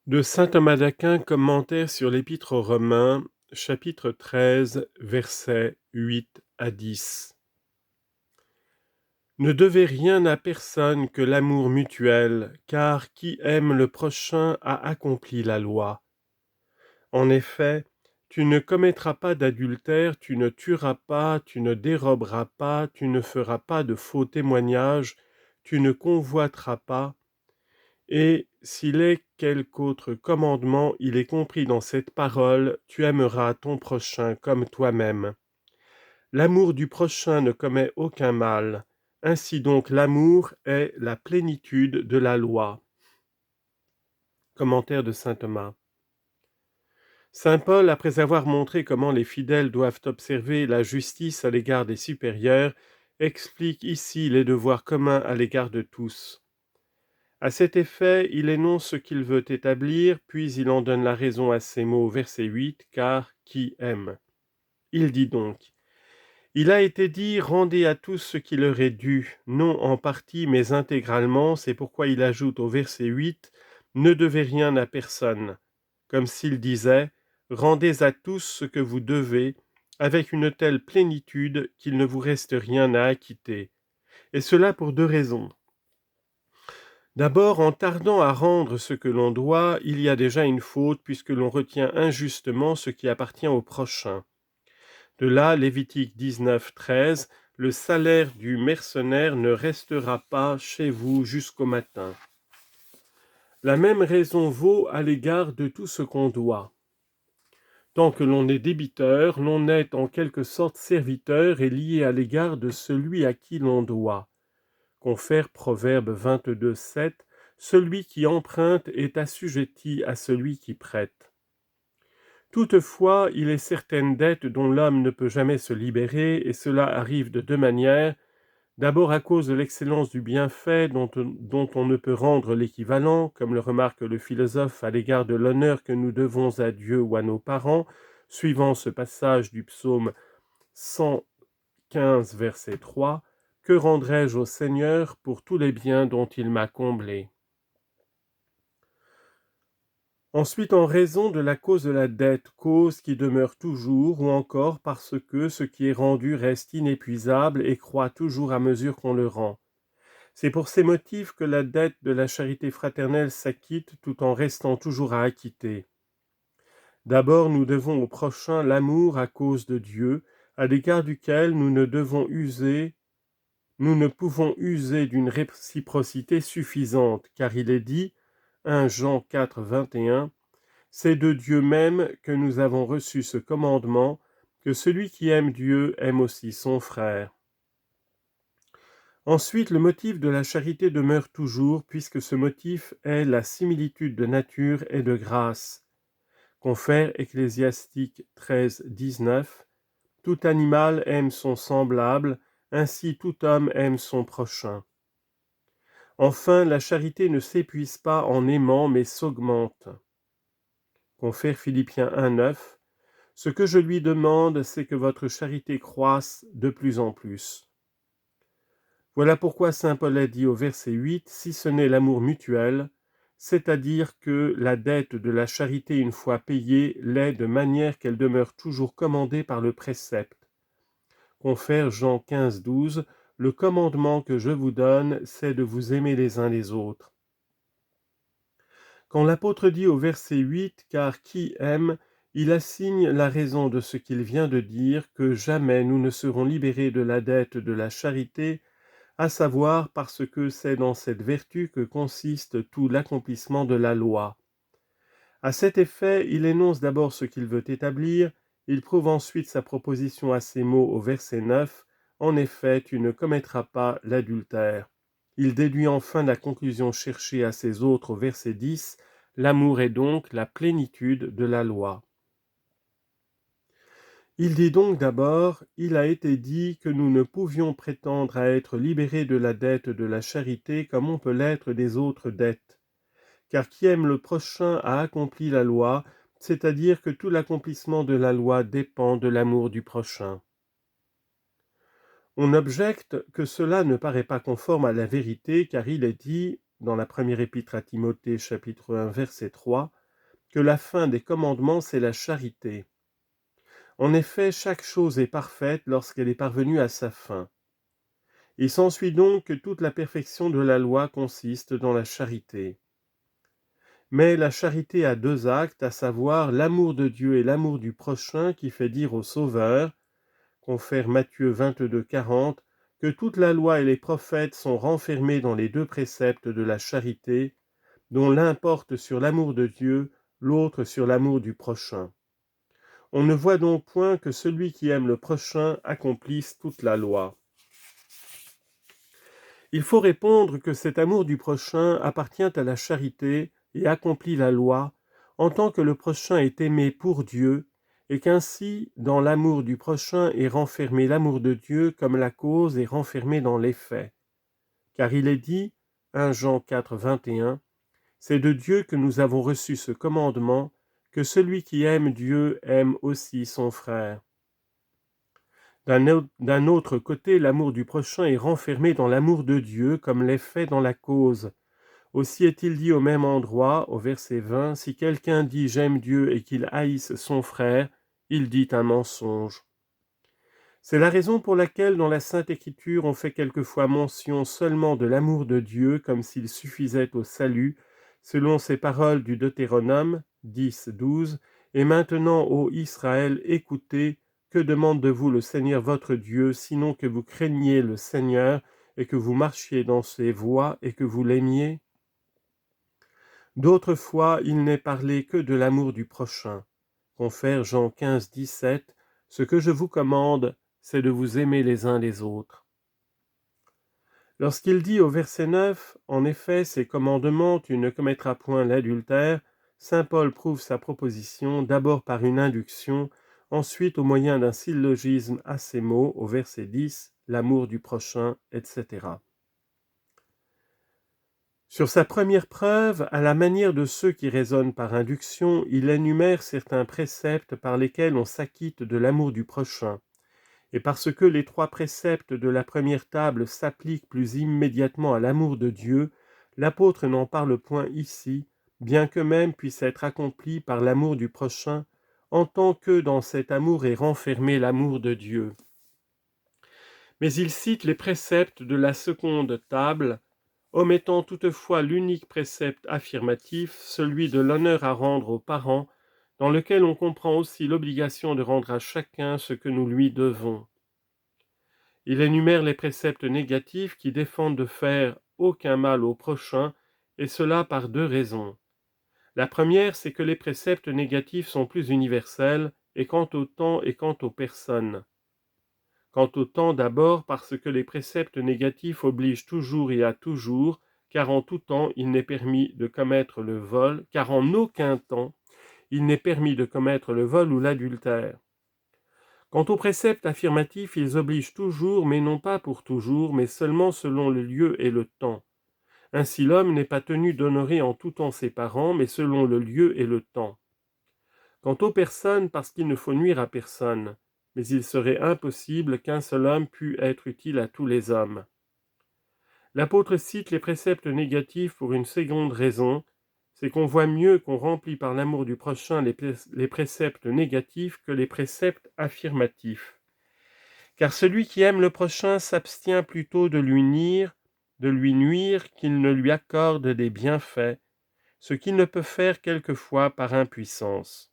De saint Thomas d'Aquin, commentaire sur l'Épître aux Romains, chapitre 13, versets 8 à 10. Ne devez rien à personne que l'amour mutuel, car qui aime le prochain a accompli la loi. En effet, tu ne commettras pas d'adultère, tu ne tueras pas, tu ne déroberas pas, tu ne feras pas de faux témoignages, tu ne convoiteras pas. Et s'il est quelque autre commandement, il est compris dans cette parole, tu aimeras ton prochain comme toi-même. L'amour du prochain ne commet aucun mal. Ainsi donc l'amour est la plénitude de la loi. Commentaire de saint Thomas. Saint Paul, après avoir montré comment les fidèles doivent observer la justice à l'égard des supérieurs, explique ici les devoirs communs à l'égard de tous. À cet effet, il énonce ce qu'il veut établir, puis il en donne la raison à ces mots, verset 8, car qui aime. Il dit donc, il a été dit, rendez à tous ce qui leur est dû, non en partie mais intégralement, c'est pourquoi il ajoute au verset 8, ne devez rien à personne, comme s'il disait, rendez à tous ce que vous devez, avec une telle plénitude qu'il ne vous reste rien à acquitter. Et cela pour deux raisons. D'abord, en tardant à rendre ce que l'on doit, il y a déjà une faute puisque l'on retient injustement ce qui appartient au prochain. De là, Lévitique 19, 13, le salaire du mercenaire ne restera pas chez vous jusqu'au matin. La même raison vaut à l'égard de tout ce qu'on doit. Tant que l'on est débiteur, l'on est en quelque sorte serviteur et lié à l'égard de celui à qui l'on doit. Confère Proverbe 22, 7, celui qui emprunte est assujetti à celui qui prête. Toutefois, il est certaines dettes dont l'homme ne peut jamais se libérer, et cela arrive de deux manières. D'abord à cause de l'excellence du bienfait dont on ne peut rendre l'équivalent, comme le remarque le philosophe à l'égard de l'honneur que nous devons à Dieu ou à nos parents, suivant ce passage du psaume 115, verset 3, « Que rendrai-je au Seigneur pour tous les biens dont il m'a comblé ?» Ensuite, en raison de la cause de la dette, cause qui demeure toujours, ou encore parce que ce qui est rendu reste inépuisable et croît toujours à mesure qu'on le rend. C'est pour ces motifs que la dette de la charité fraternelle s'acquitte tout en restant toujours à acquitter. D'abord, nous devons au prochain l'amour à cause de Dieu, à l'égard duquel nous ne pouvons user d'une réciprocité suffisante, car il est dit, 1 Jean 4, 21, « C'est de Dieu même que nous avons reçu ce commandement, que celui qui aime Dieu aime aussi son frère. » Ensuite, le motif de la charité demeure toujours, puisque ce motif est la similitude de nature et de grâce. Confère Ecclésiastique 13, 19, « Tout animal aime son semblable, ainsi tout homme aime son prochain. » Enfin, la charité ne s'épuise pas en aimant, mais s'augmente. Confère Philippiens 1, 9, « Ce que je lui demande, c'est que votre charité croisse de plus en plus. » Voilà pourquoi saint Paul a dit au verset 8, « Si ce n'est l'amour mutuel, c'est-à-dire que la dette de la charité une fois payée l'est de manière qu'elle demeure toujours commandée par le précepte. » Confère Jean 15, 12, « Le commandement que je vous donne, c'est de vous aimer les uns les autres. » Quand l'apôtre dit au verset 8, « Car qui aime ?» il assigne la raison de ce qu'il vient de dire, que jamais nous ne serons libérés de la dette de la charité, à savoir parce que c'est dans cette vertu que consiste tout l'accomplissement de la loi. À cet effet, il énonce d'abord ce qu'il veut établir, il prouve ensuite sa proposition à ces mots au verset 9, « En effet, tu ne commettras pas l'adultère. » Il déduit enfin la conclusion cherchée à ces autres au verset 10, « L'amour est donc la plénitude de la loi. » Il dit donc d'abord, il a été dit que nous ne pouvions prétendre à être libérés de la dette de la charité comme on peut l'être des autres dettes. Car qui aime le prochain a accompli la loi, c'est-à-dire que tout l'accomplissement de la loi dépend de l'amour du prochain. On objecte que cela ne paraît pas conforme à la vérité, car il est dit, dans la première épître à Timothée, chapitre 1, verset 3, que la fin des commandements, c'est la charité. En effet, chaque chose est parfaite lorsqu'elle est parvenue à sa fin. Il s'ensuit donc que toute la perfection de la loi consiste dans la charité. Mais la charité a deux actes, à savoir l'amour de Dieu et l'amour du prochain, qui fait dire au Sauveur, confère Matthieu 22, 40, que toute la loi et les prophètes sont renfermés dans les deux préceptes de la charité, dont l'un porte sur l'amour de Dieu, l'autre sur l'amour du prochain. On ne voit donc point que celui qui aime le prochain accomplisse toute la loi. Il faut répondre que cet amour du prochain appartient à la charité et accomplit la loi, en tant que le prochain est aimé pour Dieu, et qu'ainsi, dans l'amour du prochain est renfermé l'amour de Dieu comme la cause est renfermée dans les faits. Car il est dit, 1 Jean 4, 21, « C'est de Dieu que nous avons reçu ce commandement, que celui qui aime Dieu aime aussi son frère. » D'un autre côté, l'amour du prochain est renfermé dans l'amour de Dieu comme les faits dans la cause. Aussi est-il dit au même endroit, au verset 20, « Si quelqu'un dit « J'aime Dieu » et qu'il haïsse son frère, il dit un mensonge. » C'est la raison pour laquelle dans la Sainte Écriture on fait quelquefois mention seulement de l'amour de Dieu comme s'il suffisait au salut, selon ces paroles du Deutéronome 10, 12, « Et maintenant, ô Israël, écoutez, que demande de vous le Seigneur votre Dieu, sinon que vous craigniez le Seigneur et que vous marchiez dans ses voies et que vous l'aimiez ?» D'autres fois, il n'est parlé que de l'amour du prochain. Confère Jean 15, 17, « Ce que je vous commande, c'est de vous aimer les uns les autres. » Lorsqu'il dit au verset 9, « En effet, ces commandements, tu ne commettras point l'adultère », saint Paul prouve sa proposition d'abord par une induction, ensuite au moyen d'un syllogisme à ces mots, au verset 10, « l'amour du prochain, etc. » Sur sa première preuve, à la manière de ceux qui raisonnent par induction, il énumère certains préceptes par lesquels on s'acquitte de l'amour du prochain. Et parce que les trois préceptes de la première table s'appliquent plus immédiatement à l'amour de Dieu, l'apôtre n'en parle point ici, bien qu'eux-mêmes puissent être accomplis par l'amour du prochain, en tant que dans cet amour est renfermé l'amour de Dieu. Mais il cite les préceptes de la seconde table, omettant toutefois l'unique précepte affirmatif, celui de l'honneur à rendre aux parents, dans lequel on comprend aussi l'obligation de rendre à chacun ce que nous lui devons. Il énumère les préceptes négatifs qui défendent de faire aucun mal au prochain, et cela par deux raisons. La première, c'est que les préceptes négatifs sont plus universels, et quant au temps et quant aux personnes. Quant au temps d'abord, parce que les préceptes négatifs obligent toujours et à toujours, car en tout temps il n'est permis de commettre le vol, car en aucun temps il n'est permis de commettre le vol ou l'adultère. Quant aux préceptes affirmatifs, ils obligent toujours, mais non pas pour toujours, mais seulement selon le lieu et le temps. Ainsi l'homme n'est pas tenu d'honorer en tout temps ses parents, mais selon le lieu et le temps. Quant aux personnes, parce qu'il ne faut nuire à personne, mais il serait impossible qu'un seul homme pût être utile à tous les hommes. L'apôtre cite les préceptes négatifs pour une seconde raison, c'est qu'on voit mieux qu'on remplit par l'amour du prochain les préceptes négatifs que les préceptes affirmatifs. Car celui qui aime le prochain s'abstient plutôt de lui nuire qu'il ne lui accorde des bienfaits, ce qu'il ne peut faire quelquefois par impuissance.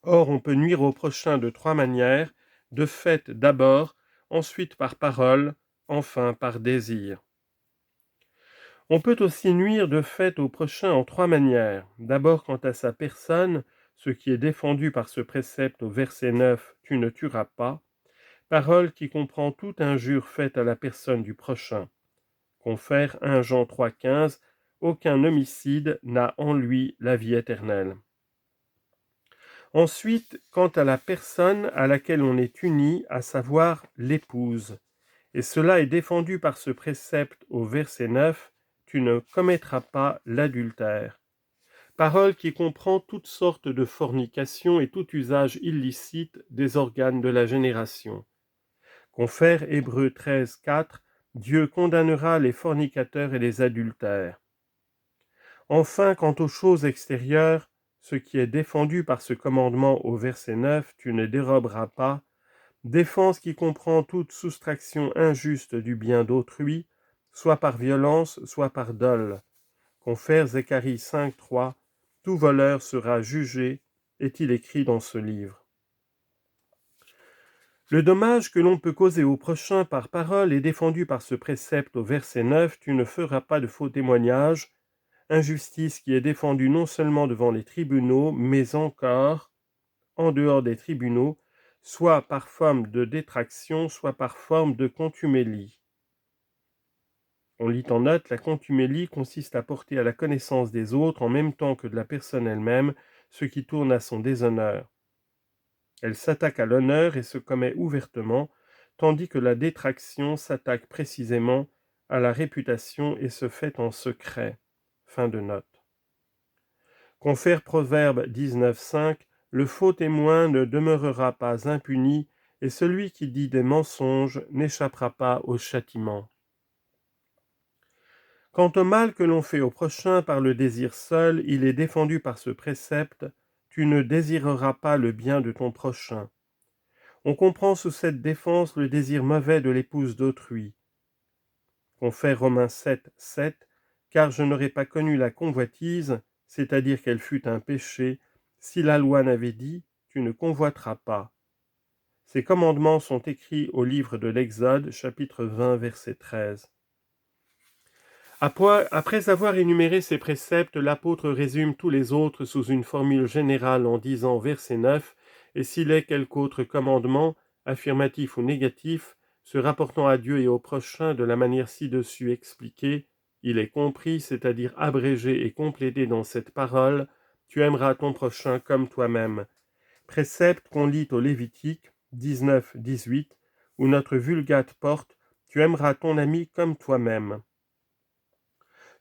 Or, on peut nuire au prochain de trois manières, de fait d'abord, ensuite par parole, enfin par désir. On peut aussi nuire de fait au prochain en trois manières. D'abord quant à sa personne, ce qui est défendu par ce précepte au verset 9, « Tu ne tueras pas », parole qui comprend toute injure faite à la personne du prochain. Confère 1 Jean 3, 15, « Aucun homicide n'a en lui la vie éternelle ». Ensuite, quant à la personne à laquelle on est uni, à savoir l'épouse, et cela est défendu par ce précepte au verset 9, « Tu ne commettras pas l'adultère ». Parole qui comprend toutes sortes de fornications et tout usage illicite des organes de la génération. Confère Hébreux 13, 4, « Dieu condamnera les fornicateurs et les adultères ». Enfin, quant aux choses extérieures, ce qui est défendu par ce commandement au verset 9, tu ne déroberas pas, défense qui comprend toute soustraction injuste du bien d'autrui, soit par violence, soit par dol. Confère Zacharie 5.3, tout voleur sera jugé, est-il écrit dans ce livre. Le dommage que l'on peut causer au prochain par parole est défendu par ce précepte au verset 9, tu ne feras pas de faux témoignages, injustice qui est défendue non seulement devant les tribunaux, mais encore en dehors des tribunaux, soit par forme de détraction, soit par forme de contumélie. On lit en note, la contumélie consiste à porter à la connaissance des autres en même temps que de la personne elle-même, ce qui tourne à son déshonneur. Elle s'attaque à l'honneur et se commet ouvertement, tandis que la détraction s'attaque précisément à la réputation et se fait en secret. Fin de note. Confère Proverbe 19.5, le faux témoin ne demeurera pas impuni, et celui qui dit des mensonges n'échappera pas au châtiment. Quant au mal que l'on fait au prochain par le désir seul, il est défendu par ce précepte, tu ne désireras pas le bien de ton prochain. On comprend sous cette défense le désir mauvais de l'épouse d'autrui. Confère Romains 7.7, car je n'aurais pas connu la convoitise, c'est-à-dire qu'elle fût un péché, si la loi n'avait dit, tu ne convoiteras pas. Ces commandements sont écrits au livre de l'Exode, chapitre 20, verset 13. Après avoir énuméré ces préceptes, l'apôtre résume tous les autres sous une formule générale en disant, verset 9, « Et s'il est quelque autre commandement, affirmatif ou négatif, se rapportant à Dieu et au prochain de la manière ci-dessus expliquée, il est compris, c'est-à-dire abrégé et complété dans cette parole, tu aimeras ton prochain comme toi-même. » Précepte qu'on lit au Lévitique 19-18, où notre Vulgate porte, tu aimeras ton ami comme toi-même.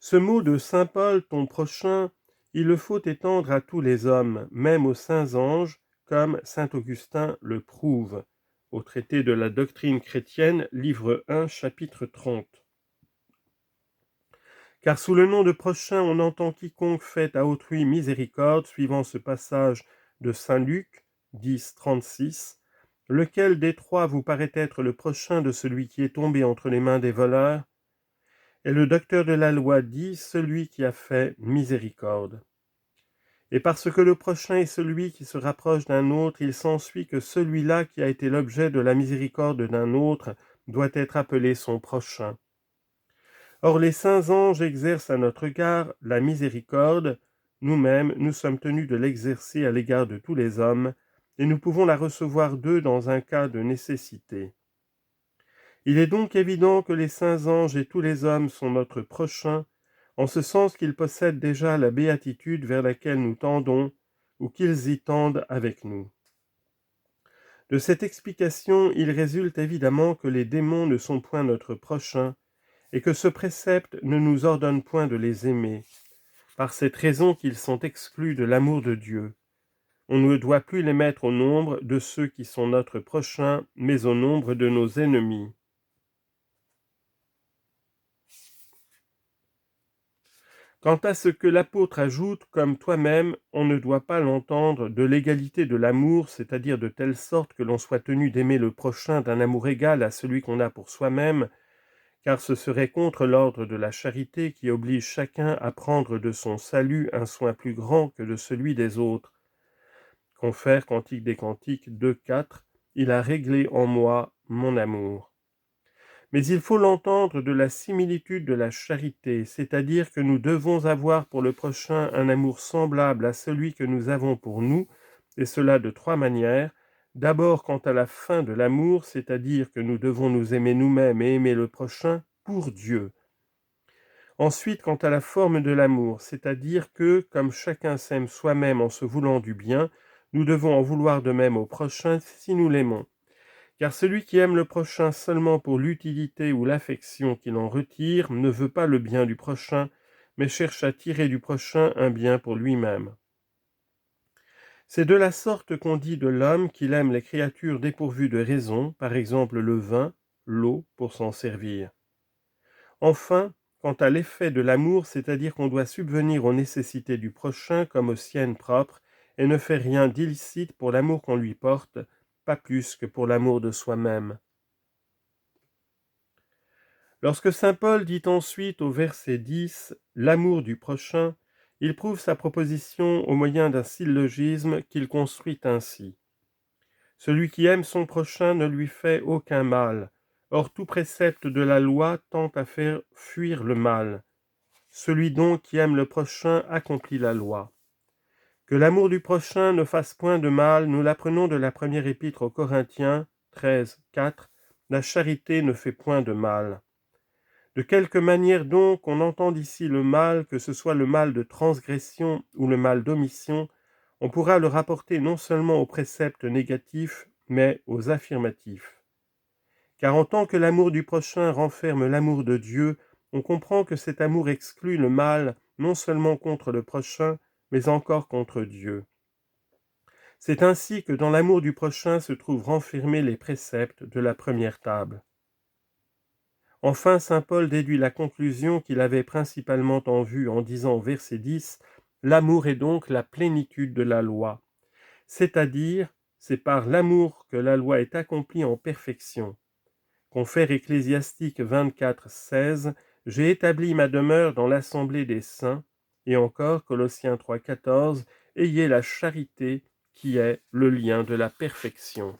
Ce mot de saint Paul, ton prochain, il le faut étendre à tous les hommes, même aux saints anges, comme saint Augustin le prouve, au traité de la doctrine chrétienne, livre 1, chapitre 30. Car sous le nom de prochain, on entend quiconque fait à autrui miséricorde, suivant ce passage de saint Luc 10, 36, lequel des trois vous paraît être le prochain de celui qui est tombé entre les mains des voleurs? Et le docteur de la loi dit, celui qui a fait miséricorde. Et parce que le prochain est celui qui se rapproche d'un autre, il s'ensuit que celui-là qui a été l'objet de la miséricorde d'un autre doit être appelé son prochain. Or les saints anges exercent à notre égard la miséricorde, nous-mêmes nous sommes tenus de l'exercer à l'égard de tous les hommes, et nous pouvons la recevoir d'eux dans un cas de nécessité. Il est donc évident que les saints anges et tous les hommes sont notre prochain, en ce sens qu'ils possèdent déjà la béatitude vers laquelle nous tendons, ou qu'ils y tendent avec nous. De cette explication, il résulte évidemment que les démons ne sont point notre prochain, et que ce précepte ne nous ordonne point de les aimer, par cette raison qu'ils sont exclus de l'amour de Dieu. On ne doit plus les mettre au nombre de ceux qui sont notre prochain, mais au nombre de nos ennemis. Quant à ce que l'apôtre ajoute, comme toi-même, on ne doit pas l'entendre de l'égalité de l'amour, c'est-à-dire de telle sorte que l'on soit tenu d'aimer le prochain d'un amour égal à celui qu'on a pour soi-même, car ce serait contre l'ordre de la charité qui oblige chacun à prendre de son salut un soin plus grand que de celui des autres. Confère Cantique des Cantiques 2.4, il a réglé en moi mon amour. Mais il faut l'entendre de la similitude de la charité, c'est-à-dire que nous devons avoir pour le prochain un amour semblable à celui que nous avons pour nous, et cela de trois manières. D'abord quant à la fin de l'amour, c'est-à-dire que nous devons nous aimer nous-mêmes et aimer le prochain pour Dieu. Ensuite quant à la forme de l'amour, c'est-à-dire que, comme chacun s'aime soi-même en se voulant du bien, nous devons en vouloir de même au prochain si nous l'aimons. Car celui qui aime le prochain seulement pour l'utilité ou l'affection qu'il en retire ne veut pas le bien du prochain, mais cherche à tirer du prochain un bien pour lui-même. C'est de la sorte qu'on dit de l'homme qu'il aime les créatures dépourvues de raison, par exemple le vin, l'eau, pour s'en servir. Enfin, quant à l'effet de l'amour, c'est-à-dire qu'on doit subvenir aux nécessités du prochain comme aux siennes propres, et ne faire rien d'illicite pour l'amour qu'on lui porte, pas plus que pour l'amour de soi-même. Lorsque saint Paul dit ensuite au verset 10 « l'amour du prochain », il prouve sa proposition au moyen d'un syllogisme qu'il construit ainsi. Celui qui aime son prochain ne lui fait aucun mal. Or tout précepte de la loi tend à faire fuir le mal. Celui donc qui aime le prochain accomplit la loi. Que l'amour du prochain ne fasse point de mal, nous l'apprenons de la première épître aux Corinthiens 13, 4. La charité ne fait point de mal. De quelque manière donc on entend ici le mal, que ce soit le mal de transgression ou le mal d'omission, on pourra le rapporter non seulement aux préceptes négatifs, mais aux affirmatifs. Car en tant que l'amour du prochain renferme l'amour de Dieu, on comprend que cet amour exclut le mal non seulement contre le prochain, mais encore contre Dieu. C'est ainsi que dans l'amour du prochain se trouvent renfermés les préceptes de la première table. Enfin, saint Paul déduit la conclusion qu'il avait principalement en vue en disant au verset 10 « L'amour est donc la plénitude de la loi », c'est-à-dire c'est par l'amour que la loi est accomplie en perfection. Confère ecclésiastique 24, 16 « J'ai établi ma demeure dans l'assemblée des saints », et encore Colossiens 3, 14 « Ayez la charité qui est le lien de la perfection ».